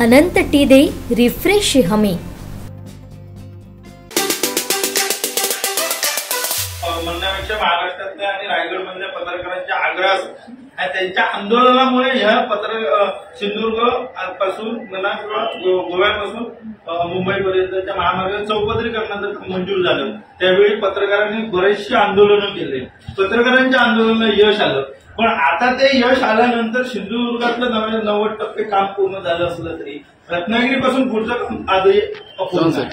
अनंत T दे refresh हमी। म्हणण्यापेक्षा महाराष्ट्रातल्या आणि रायगडमधल्या पत्रकारांच्या आग्रहास आणि त्यांच्या आंदोलनामुळे ह्या सिंधुदुर्ग पासून म्हणा किंवा गोव्यापासून मुंबईपर्यंतच्या महामार्गाचं चौपदरीकरणाचं काम मंजूर झालं। त्यावेळी पत्रकारांनी बरेचसे आंदोलनं केले, पत्रकारांच्या आंदोलनाला यश आलं। पण आता ते यश आल्यानंतर सिंधुदुर्गातलं 90% काम पूर्ण झालं असलं तरी रत्नागिरीपासून पुढचं काम आजही अपूर्ण आहे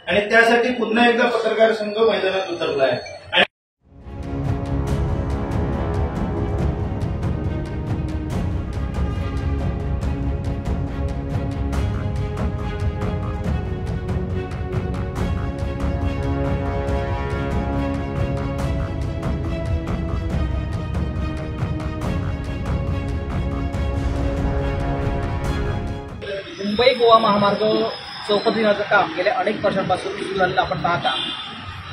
आणि त्यासाठी पुन्हा एकदा पत्रकार संघ मैदानात उतरला आहे। मुंबई गोवा महामार्ग चौपदरीकरणाचं काम गेल्या अनेक वर्षांपासून सुरू झालेलं आपण पाहता।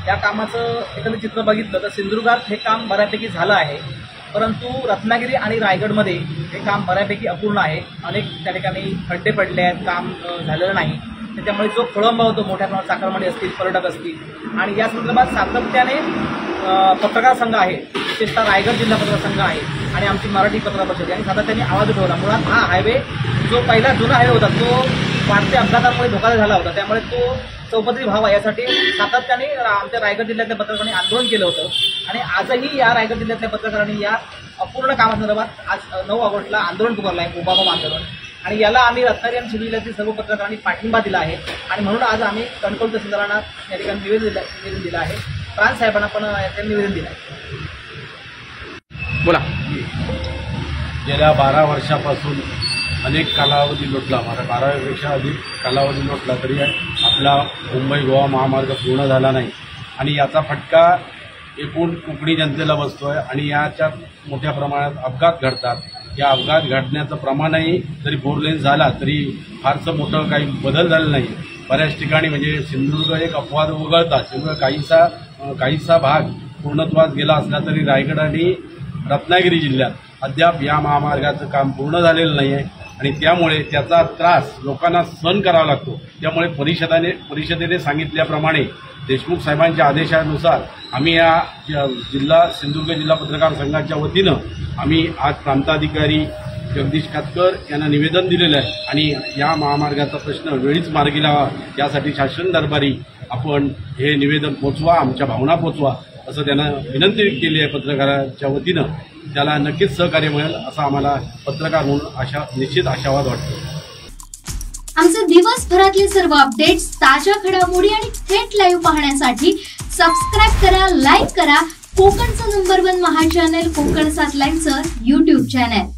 या कामाचं एकंदर चित्र बघितलं तर सिंधुदुर्गात हे काम बऱ्यापैकी झालं आहे, परंतु रत्नागिरी आणि रायगडमध्ये हे काम बऱ्यापैकी अपूर्ण आहे। अनेक त्या ठिकाणी खड्डे पडले आहेत, काम झालेलं नाही। त्याच्यामुळे जो खोळंबा होतो मोठ्या प्रमाणात चाकरमानी असतील, पर्यटक असतील आणि या संदर्भात सातत्याने पत्रकार संघ आहे, विशेषतः रायगड जिल्हा पत्रकार संघ आहे आणि आमची मराठी पत्रकार परिषद यांनी सातत्याने आवाज उठवला। मुळात हा हायवे जो पहिला जुना हायवे होता तो वाढत्या अपघातांमुळे धोका झाला होता, त्यामुळे तो चौपदरी व्हावा यासाठी सातत्याने आमच्या रायगड जिल्ह्यातल्या पत्रकारांनी आंदोलन केलं होतं आणि आजही या रायगड जिल्ह्यातल्या पत्रकारांनी या अपूर्ण कामासंदर्भात आज 9 ऑगस्टला आंदोलन पुकारलं आहे, उभाबम आंदोलन। आणि याला आम्ही रत्नागिरी आणि सिंधुदुर्ग जिल्ह्यातील सर्व पत्रकारांनी पाठिंबा दिला आहे आणि म्हणून आज आम्ही कणकवली तहसीलदारांना या ठिकाणी निवेदन दिलं आहे। प्रांत साहेबांना पण त्यांनी निवेदन दिलं आहे। बोला। गेल्या 12 वर्षापासून अनेक कालावधी लोटला, 12पेक्षा अधिक कालावधी लोटला तरी आपला मुंबई गोवा महामार्ग पूर्ण झाला नाही आणि याचा फटका एकूण कोकणी जनतेला बसतोय आणि याच्यात मोठ्या प्रमाणात अपघात घडतात। या अपघात घडण्याचं प्रमाणही जरी 4 लेन झाला तरी फारसं मोठं काही बदल झाला नाही। बऱ्याच ठिकाणी म्हणजे सिंधुदुर्ग एक अपवाद वगळता सिंधुदुर्ग काहीसा भाग पूर्णत्वास गेला असला तरी रायगड आणि रत्नागिरी जिल्ह्यात अद्याप या महामार्गाचं काम पूर्ण झालेलं नाही आहे आणि त्यामुळे त्याचा त्रास लोकांना सहन करावा लागतो। त्यामुळे परिषदेने सांगितल्याप्रमाणे देशमुख साहेबांच्या आदेशानुसार आम्ही या सिंधुदुर्ग जिल्हा पत्रकार संघाच्या वतीनं आम्ही आज प्रांताधिकारी जगदीश कातकर यांना निवेदन दिलेलं आहे आणि या महामार्गाचा प्रश्न वेळीच मार्गी लावा यासाठी शासन दरबारी आपण हे निवेदन पोचवा, आमच्या भावना पोचवा असं त्यांना विनंती केली आहे पत्रकारांच्या वतीनं। त्याला नक्कीच सहकार्य मिळेल असा आम्हाला पत्रकार म्हणून निश्चित आशावाद वाटतो। आमचे दिवसभरातले सर्व अपडेट्स, ताज्या घडामोडी आणि थेट लाईव्ह पाहण्यासाठी सबस्क्राइब करा, लाईक करा कोकणचं नंबर 1 महा चॅनल कोकणसाद लाईव्हचं YouTube चॅनल।